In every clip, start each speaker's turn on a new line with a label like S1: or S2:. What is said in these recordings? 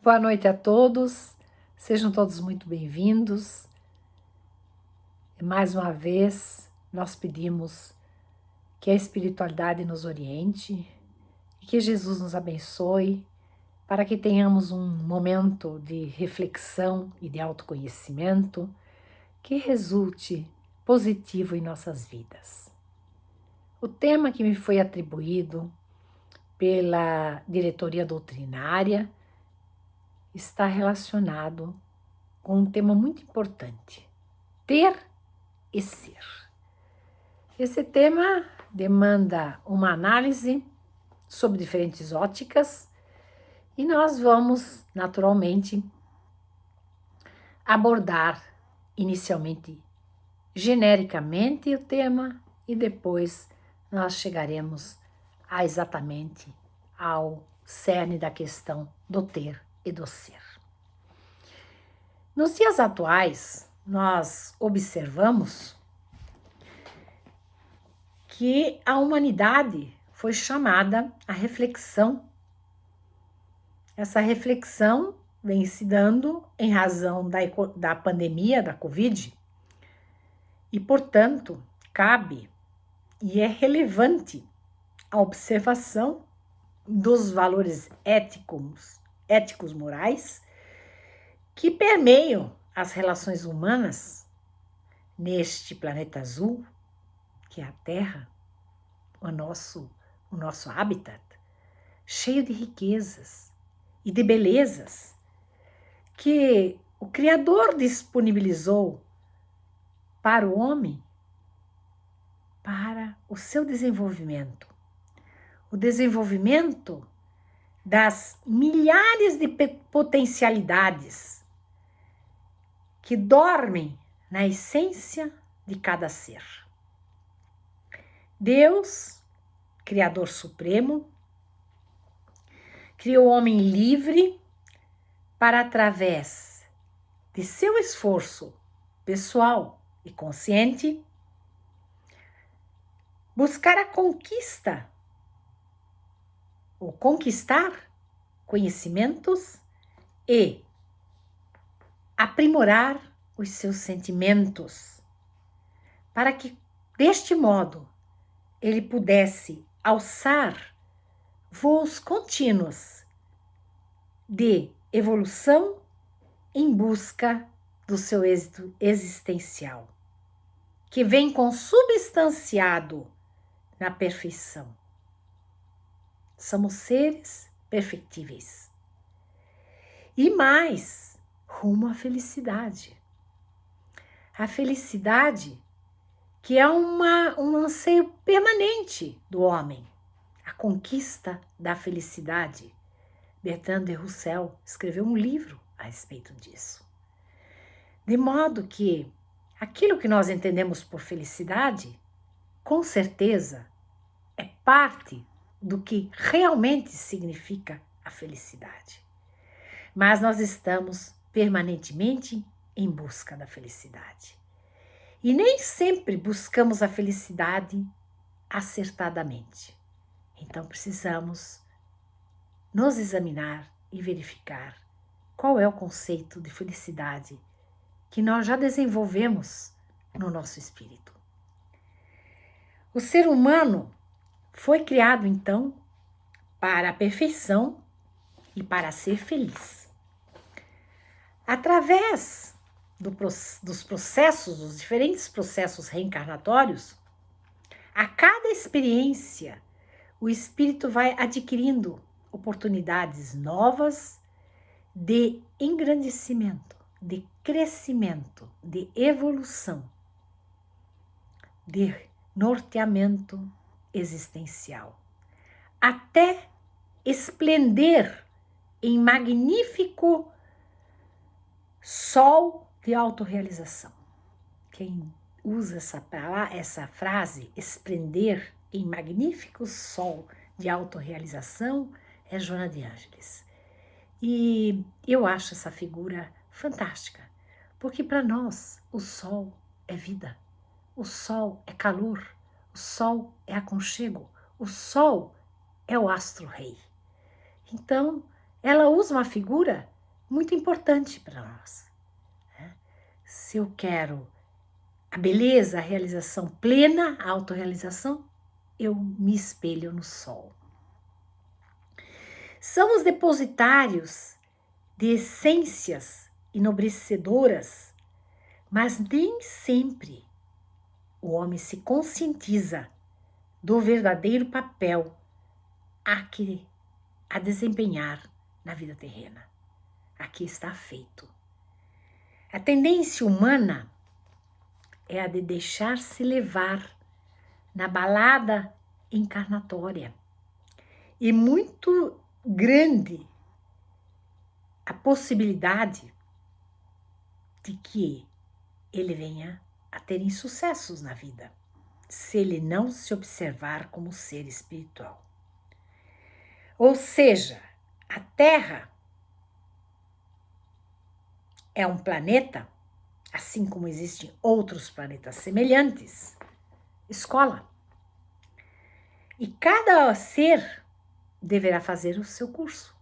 S1: Boa noite a todos, sejam todos muito bem-vindos. Mais uma vez, nós pedimos que a espiritualidade nos oriente e que Jesus nos abençoe para que tenhamos um momento de reflexão e de autoconhecimento que resulte positivo em nossas vidas. O tema que me foi atribuído pela diretoria doutrinária está relacionado com um tema muito importante: ter e ser. Esse tema demanda uma análise sobre diferentes óticas e nós vamos, naturalmente, abordar inicialmente genericamente o tema e depois nós chegaremos exatamente ao cerne da questão do ter e do ser. Nos dias atuais, nós observamos que a humanidade foi chamada à reflexão. Essa reflexão vem se dando em razão da pandemia da Covid e, portanto, cabe e é relevante a observação dos valores éticos morais que permeiam as relações humanas neste planeta azul, que é a Terra, o nosso habitat, cheio de riquezas e de belezas que o Criador disponibilizou para o homem, para o seu desenvolvimento. O desenvolvimento das milhares de potencialidades que dormem na essência de cada ser. Deus, Criador Supremo, criou o homem livre para, através de seu esforço pessoal e consciente, buscar a conquista ou conquistar conhecimentos e aprimorar os seus sentimentos, para que, deste modo, ele pudesse alçar voos contínuos de evolução em busca do seu êxito existencial, que vem consubstanciado na perfeição. Somos seres perfectíveis. E mais, rumo à felicidade. A felicidade que é um anseio permanente do homem, a conquista da felicidade. Bertrand de Russell escreveu um livro a respeito disso. De modo que aquilo que nós entendemos por felicidade, com certeza, é parte do que realmente significa a felicidade. Mas nós estamos permanentemente em busca da felicidade. E nem sempre buscamos a felicidade acertadamente. Então precisamos nos examinar e verificar qual é o conceito de felicidade que nós já desenvolvemos no nosso espírito. O ser humano foi criado, então, para a perfeição e para ser feliz. Através dos processos, dos diferentes processos reencarnatórios, a cada experiência, o espírito vai adquirindo oportunidades novas de engrandecimento, de crescimento, de evolução, de norteamento existencial, até esplender em magnífico sol de autorrealização. Quem usa essa frase, esplender em magnífico sol de autorrealização, é Joana de Ângeles. E eu acho essa figura fantástica, porque para nós o sol é vida, o sol é calor, o sol é aconchego, o sol é o astro-rei. Então, ela usa uma figura muito importante para nós. Se eu quero a beleza, a realização plena, a autorrealização, eu me espelho no sol. Somos depositários de essências enobrecedoras, mas nem sempre o homem se conscientiza do verdadeiro papel a desempenhar na vida terrena. Aqui está feito. A tendência humana é a de deixar-se levar na balada encarnatória. E muito grande a possibilidade de que ele venha a ter insucessos na vida, se ele não se observar como ser espiritual. Ou seja, a Terra é um planeta, assim como existem outros planetas semelhantes, escola. E cada ser deverá fazer o seu curso.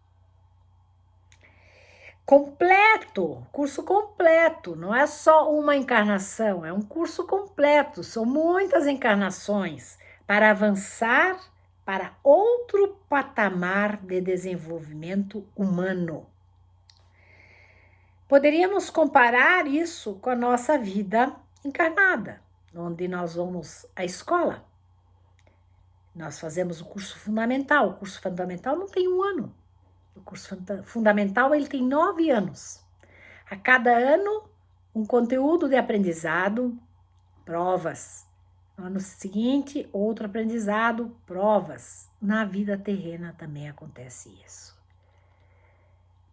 S1: Completo, curso completo, não é só uma encarnação, é um curso completo, são muitas encarnações para avançar para outro patamar de desenvolvimento humano. Poderíamos comparar isso com a nossa vida encarnada, onde nós vamos à escola. Nós fazemos o curso fundamental. O curso fundamental não tem 1 ano. O curso fundamental ele tem 9 anos. A cada ano, um conteúdo de aprendizado, provas. No ano seguinte, outro aprendizado, provas. Na vida terrena também acontece isso.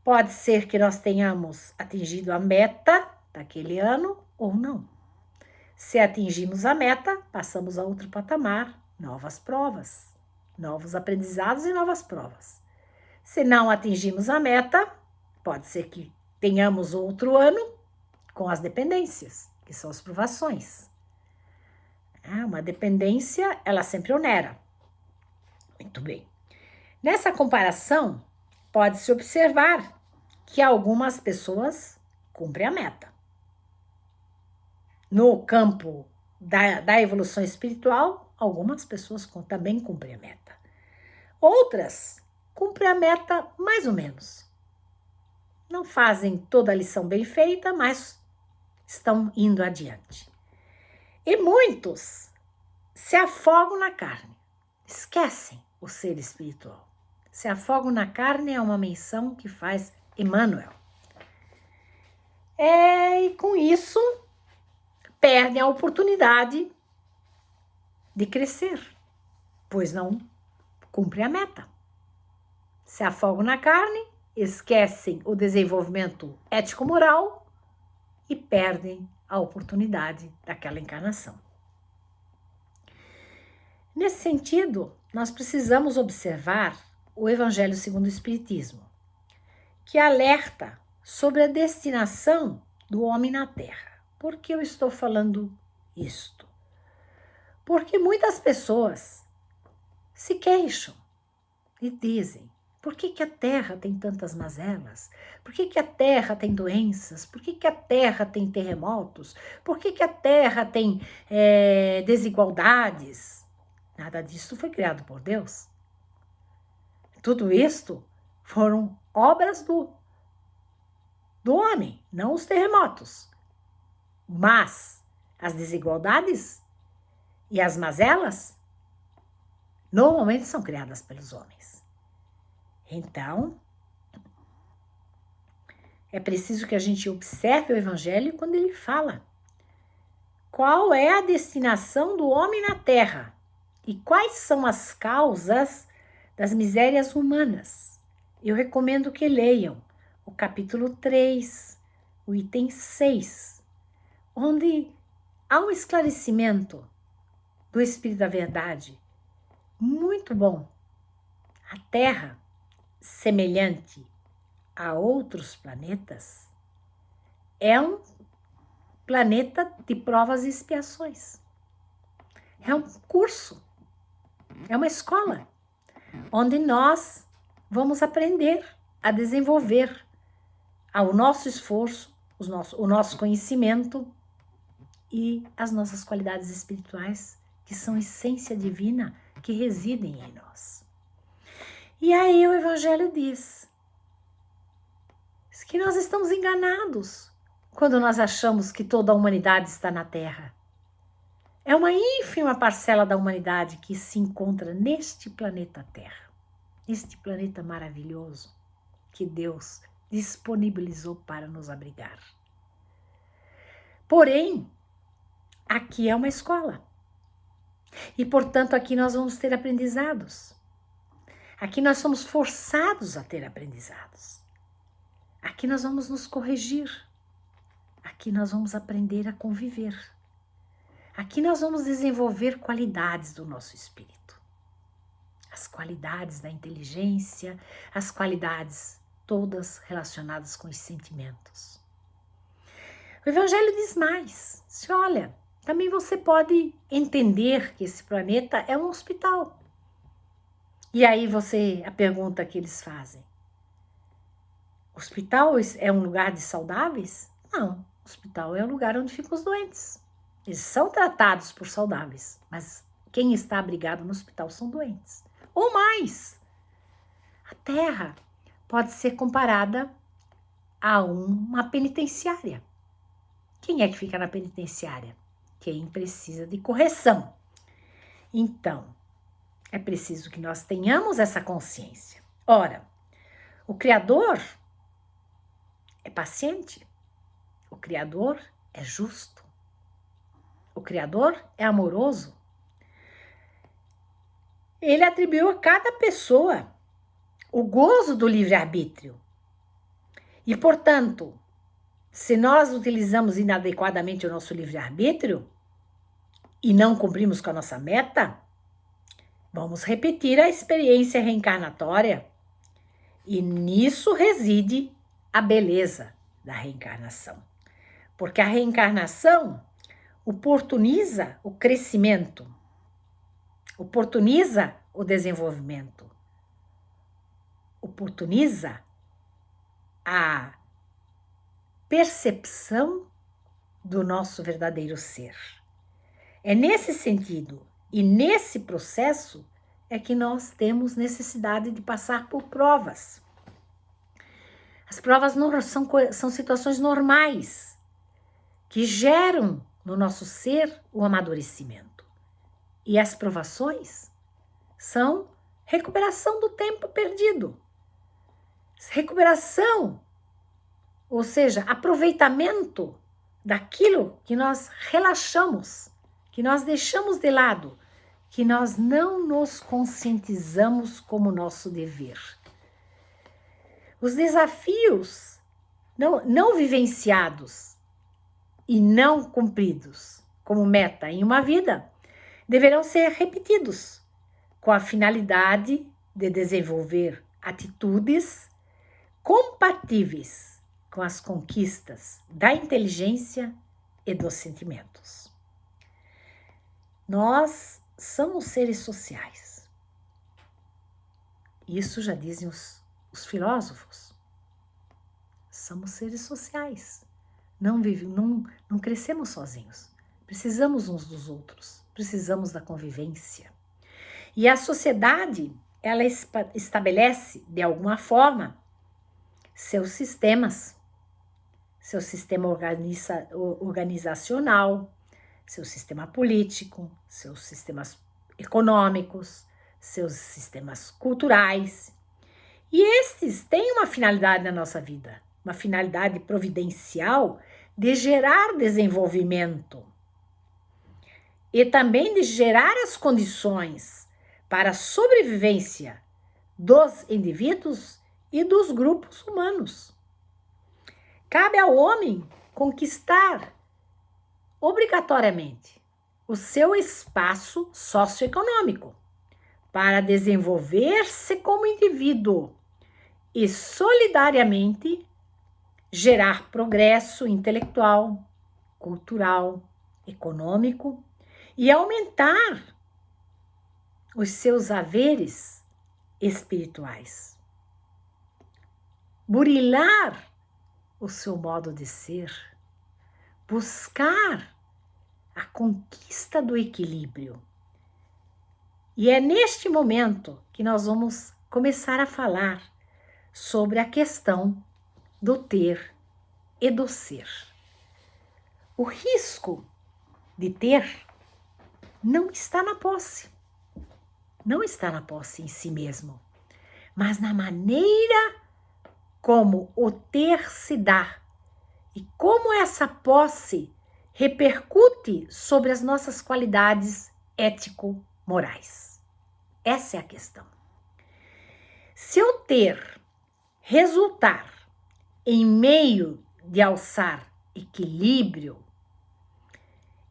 S1: Pode ser que nós tenhamos atingido a meta daquele ano ou não. Se atingimos a meta, passamos a outro patamar, novas provas, novos aprendizados e novas provas. Se não atingimos a meta, pode ser que tenhamos outro ano com as dependências, que são as provações. Uma dependência, ela sempre onera. Muito bem. Nessa comparação, pode-se observar que algumas pessoas cumprem a meta. No campo da evolução espiritual, algumas pessoas também cumprem a meta. Outras cumprem a meta mais ou menos. Não fazem toda a lição bem feita, mas estão indo adiante. E muitos se afogam na carne, esquecem o ser espiritual. Se afogam na carne é uma menção que faz Emmanuel. E com isso, perdem a oportunidade de crescer, pois não cumprem a meta. Se afogam na carne, esquecem o desenvolvimento ético-moral e perdem a oportunidade daquela encarnação. Nesse sentido, nós precisamos observar o Evangelho segundo o Espiritismo, que alerta sobre a destinação do homem na Terra. Por que eu estou falando isto? Porque muitas pessoas se queixam e dizem: por que a Terra tem tantas mazelas? Por que a Terra tem doenças? Por que a Terra tem terremotos? Por que a Terra tem desigualdades? Nada disso foi criado por Deus. Tudo isto foram obras do homem, não os terremotos. Mas as desigualdades e as mazelas normalmente são criadas pelos homens. Então, é preciso que a gente observe o Evangelho quando ele fala qual é a destinação do homem na Terra e quais são as causas das misérias humanas. Eu recomendo que leiam o capítulo 3, o item 6, onde há um esclarecimento do Espírito da Verdade muito bom. A Terra, semelhante a outros planetas, é um planeta de provas e expiações. É um curso, é uma escola, onde nós vamos aprender a desenvolver ao nosso esforço, o nosso conhecimento e as nossas qualidades espirituais, que são essência divina, que residem em nós. E aí o Evangelho diz que nós estamos enganados quando nós achamos que toda a humanidade está na Terra. É uma ínfima parcela da humanidade que se encontra neste planeta Terra, este planeta maravilhoso que Deus disponibilizou para nos abrigar. Porém, aqui é uma escola. E, portanto, aqui nós vamos ter aprendizados. Aqui nós somos forçados a ter aprendizados. Aqui nós vamos nos corrigir. Aqui nós vamos aprender a conviver. Aqui nós vamos desenvolver qualidades do nosso espírito. As qualidades da inteligência, as qualidades todas relacionadas com os sentimentos. O Evangelho diz mais. Olha, também você pode entender que esse planeta é um hospital. E aí a pergunta que eles fazem: hospital é um lugar de saudáveis? Não, hospital é um lugar onde ficam os doentes. Eles são tratados por saudáveis, mas quem está abrigado no hospital são doentes. Ou mais, a Terra pode ser comparada a uma penitenciária. Quem é que fica na penitenciária? Quem precisa de correção. Então, é preciso que nós tenhamos essa consciência. Ora, o Criador é paciente, o Criador é justo, o Criador é amoroso. Ele atribuiu a cada pessoa o gozo do livre-arbítrio. E, portanto, se nós utilizamos inadequadamente o nosso livre-arbítrio e não cumprimos com a nossa meta, vamos repetir a experiência reencarnatória. E nisso reside a beleza da reencarnação. Porque a reencarnação oportuniza o crescimento, oportuniza o desenvolvimento, oportuniza a percepção do nosso verdadeiro ser. É nesse sentido e nesse processo é que nós temos necessidade de passar por provas. As provas são situações normais que geram no nosso ser o amadurecimento. E as provações são recuperação do tempo perdido. Recuperação, ou seja, aproveitamento daquilo que nós relaxamos, que nós deixamos de lado, que nós não nos conscientizamos como nosso dever. Os desafios não vivenciados e não cumpridos como meta em uma vida deverão ser repetidos com a finalidade de desenvolver atitudes compatíveis com as conquistas da inteligência e dos sentimentos. Nós somos seres sociais. Isso já dizem os filósofos. Somos seres sociais. Não crescemos sozinhos. Precisamos uns dos outros. Precisamos da convivência. E a sociedade, ela estabelece, de alguma forma, seus sistemas. Seu sistema organizacional, seu sistema político, seus sistemas econômicos, seus sistemas culturais. E estes têm uma finalidade na nossa vida, uma finalidade providencial de gerar desenvolvimento e também de gerar as condições para a sobrevivência dos indivíduos e dos grupos humanos. Cabe ao homem conquistar obrigatoriamente o seu espaço socioeconômico para desenvolver-se como indivíduo e solidariamente gerar progresso intelectual, cultural, econômico e aumentar os seus haveres espirituais. burilar o seu modo de ser, buscar a conquista do equilíbrio. E é neste momento que nós vamos começar a falar sobre a questão do ter e do ser. O risco de ter não está na posse, não está na posse em si mesmo, mas na maneira como o ter se dá e como essa posse repercute sobre as nossas qualidades ético-morais. Essa é a questão. Se o ter resultar em meio de alçar equilíbrio,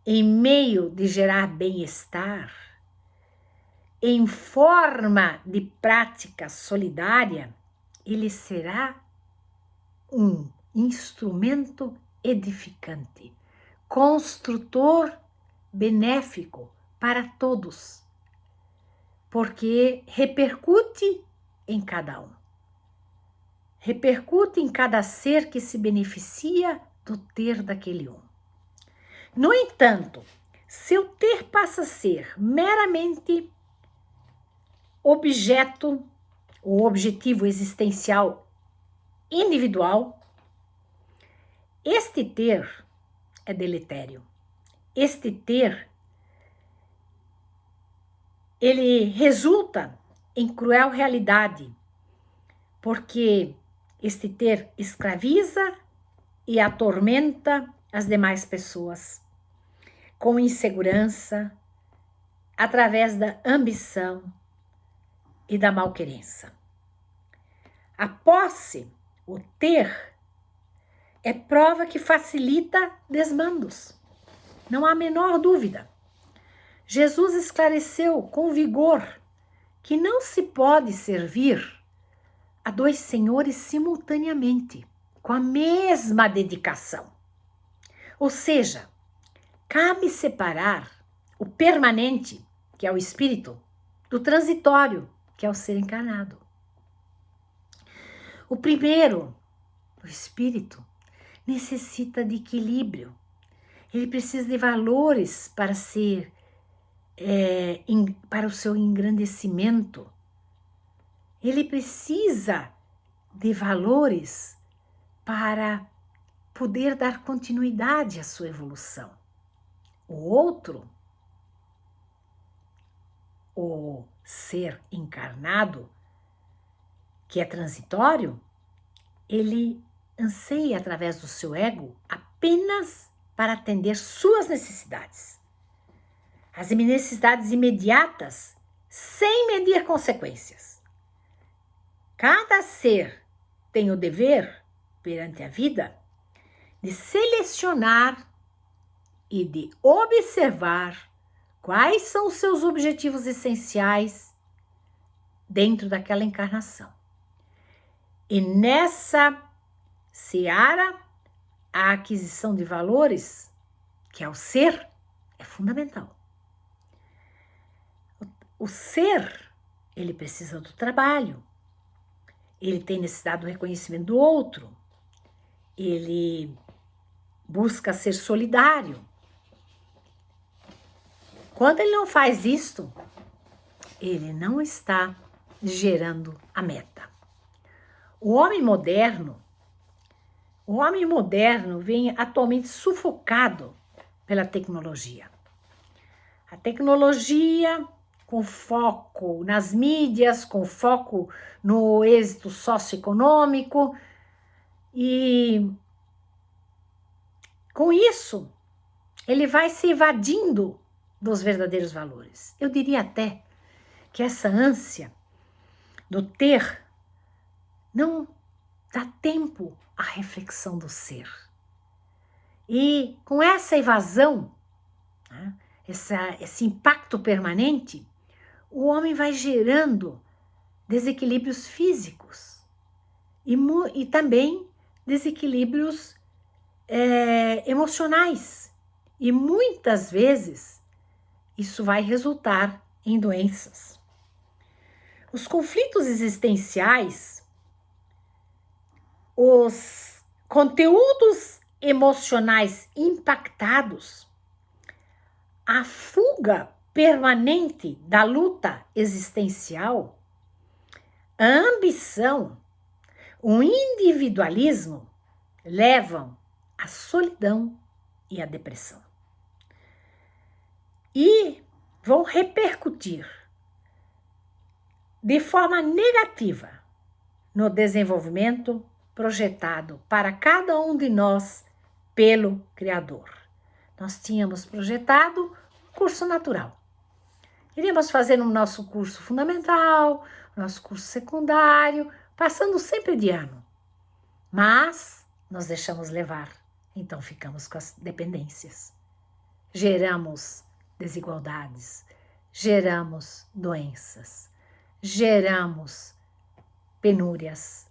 S1: em meio de gerar bem-estar, em forma de prática solidária, ele será um instrumento edificante, construtor benéfico para todos, porque repercute em cada um. Repercute em cada ser que se beneficia do ter daquele um. No entanto, se o ter passa a ser meramente objeto ou objetivo existencial individual, este ter é deletério. Este ter, ele resulta em cruel realidade, porque este ter escraviza e atormenta as demais pessoas com insegurança, através da ambição e da malquerença. A posse, o ter, é prova que facilita desmandos. Não há a menor dúvida. Jesus esclareceu com vigor que não se pode servir a dois senhores simultaneamente, com a mesma dedicação. Ou seja, cabe separar o permanente, que é o espírito, do transitório, que é o ser encarnado. O primeiro, o espírito, necessita de equilíbrio. Ele precisa de valores para ser, para o seu engrandecimento. Ele precisa de valores para poder dar continuidade à sua evolução. O outro, o ser encarnado, que é transitório, ele anseia através do seu ego apenas para atender suas necessidades. As necessidades imediatas, sem medir consequências. Cada ser tem o dever, perante a vida, de selecionar e de observar quais são os seus objetivos essenciais dentro daquela encarnação. E nessa seara, a aquisição de valores, que é o ser, é fundamental. O ser, ele precisa do trabalho, ele tem necessidade do reconhecimento do outro, ele busca ser solidário. Quando ele não faz isto, ele não está gerando a meta. O homem moderno vem atualmente sufocado pela tecnologia. A tecnologia com foco nas mídias, com foco no êxito socioeconômico, e com isso ele vai se evadindo dos verdadeiros valores. Eu diria até que essa ânsia do ter não dá tempo à reflexão do ser. E com essa evasão, né, esse impacto permanente, o homem vai gerando desequilíbrios físicos e também desequilíbrios emocionais. E muitas vezes isso vai resultar em doenças. Os conflitos existenciais os conteúdos emocionais impactados, a fuga permanente da luta existencial, a ambição, o individualismo levam à solidão e à depressão. E vão repercutir de forma negativa no desenvolvimento projetado para cada um de nós pelo Criador. Nós tínhamos projetado um curso natural. Iríamos fazer o nosso curso fundamental, nosso curso secundário, passando sempre de ano. Mas nós deixamos levar, então ficamos com as dependências. Geramos desigualdades, geramos doenças, geramos penúrias,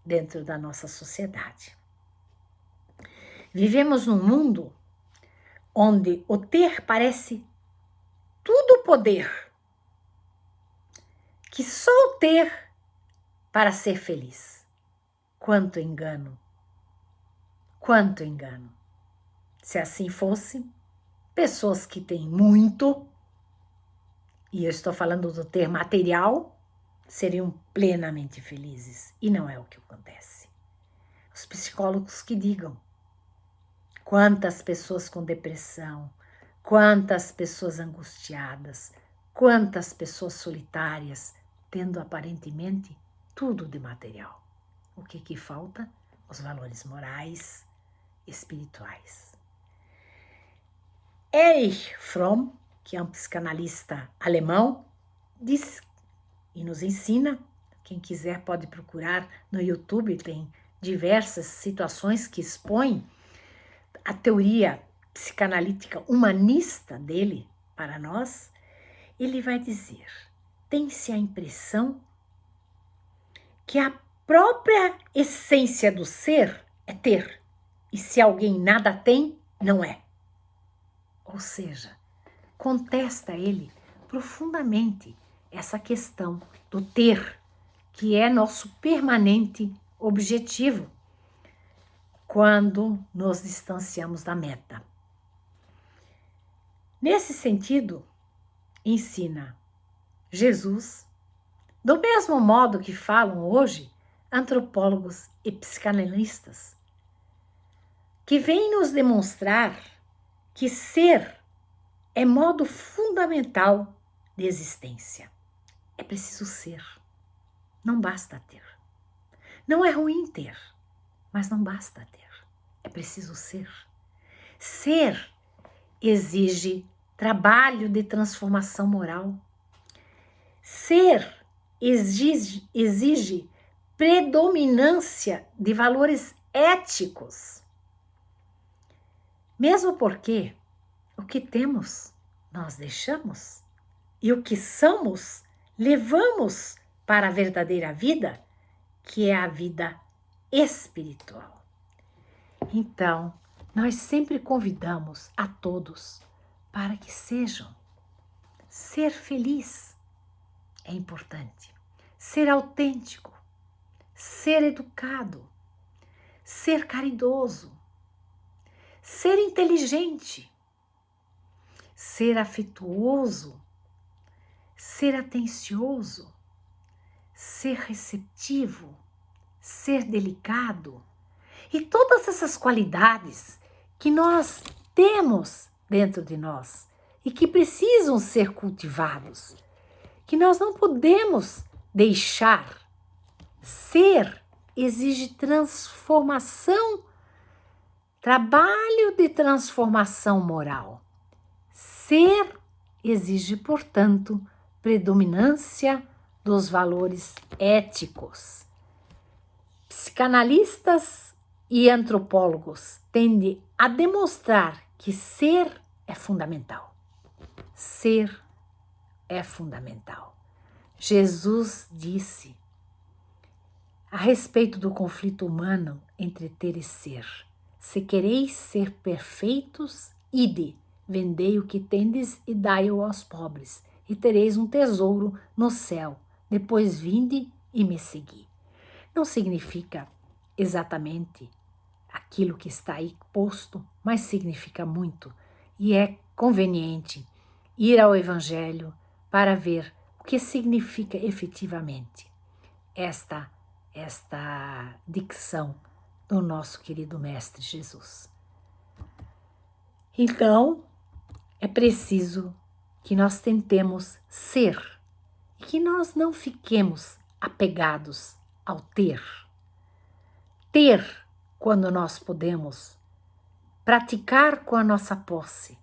S1: dentro da nossa sociedade. Vivemos num mundo onde o ter parece tudo poder, que só o ter para ser feliz. Quanto engano! Quanto engano! Se assim fosse, pessoas que têm muito, e eu estou falando do ter material, seriam plenamente felizes. E não é o que acontece. Os psicólogos que digam quantas pessoas com depressão, quantas pessoas angustiadas, quantas pessoas solitárias, tendo aparentemente tudo de material. O que falta? Os valores morais, espirituais. Erich Fromm, que é um psicanalista alemão, diz e nos ensina, quem quiser pode procurar no YouTube, tem diversas situações que expõem a teoria psicanalítica humanista dele para nós. Ele vai dizer, tem-se a impressão que a própria essência do ser é ter, e se alguém nada tem, não é. Ou seja, contesta ele profundamente essa questão do ter, que é nosso permanente objetivo quando nos distanciamos da meta. Nesse sentido, ensina Jesus, do mesmo modo que falam hoje antropólogos e psicanalistas, que vêm nos demonstrar que ser é modo fundamental de existência. É preciso ser, não basta ter. Não é ruim ter, mas não basta ter. É preciso ser. Ser exige trabalho de transformação moral. Ser exige predominância de valores éticos. Mesmo porque o que temos, nós deixamos, e o que somos, levamos para a verdadeira vida, que é a vida espiritual. Então, nós sempre convidamos a todos para que sejam. Ser feliz é importante. Ser autêntico, ser educado, ser caridoso, ser inteligente, ser afetuoso, ser atencioso, ser receptivo, ser delicado, e todas essas qualidades que nós temos dentro de nós e que precisam ser cultivados, que nós não podemos deixar. Ser exige transformação, trabalho de transformação moral. Ser exige, portanto, predominância dos valores éticos. Psicanalistas e antropólogos tendem a demonstrar que ser é fundamental. Ser é fundamental. Jesus disse a respeito do conflito humano entre ter e ser: se quereis ser perfeitos, ide, vendei o que tendes e dai-o aos pobres, e tereis um tesouro no céu. Depois vinde e me segui. não significa exatamente aquilo que está aí posto, mas significa muito. E é conveniente ir ao Evangelho para ver o que significa efetivamente esta dicção do nosso querido Mestre Jesus. Então, é preciso que nós tentemos ser e que nós não fiquemos apegados ao ter. Ter quando nós podemos praticar com a nossa posse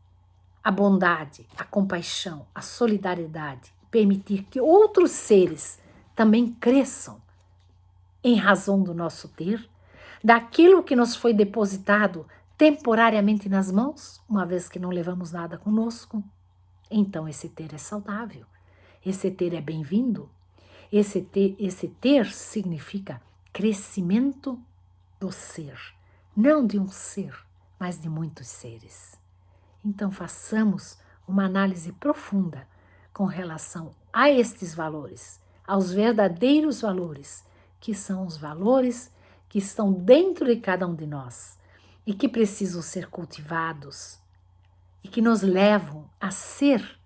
S1: a bondade, a compaixão, a solidariedade, permitir que outros seres também cresçam em razão do nosso ter, daquilo que nos foi depositado temporariamente nas mãos, uma vez que não levamos nada conosco. Então esse ter é saudável, esse ter é bem-vindo, esse ter significa crescimento do ser, não de um ser, mas de muitos seres. Então façamos uma análise profunda com relação a estes valores, aos verdadeiros valores, que são os valores que estão dentro de cada um de nós e que precisam ser cultivados e que nos levam a ser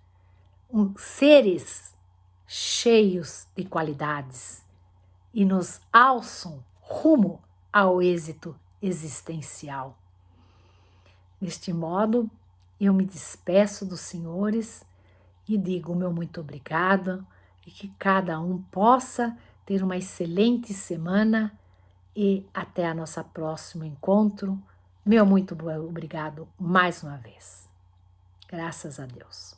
S1: seres cheios de qualidades e nos alçam rumo ao êxito existencial. Deste modo, eu me despeço dos senhores e digo meu muito obrigado e que cada um possa ter uma excelente semana e até a nossa próximo encontro. Meu muito obrigado mais uma vez. Graças a Deus.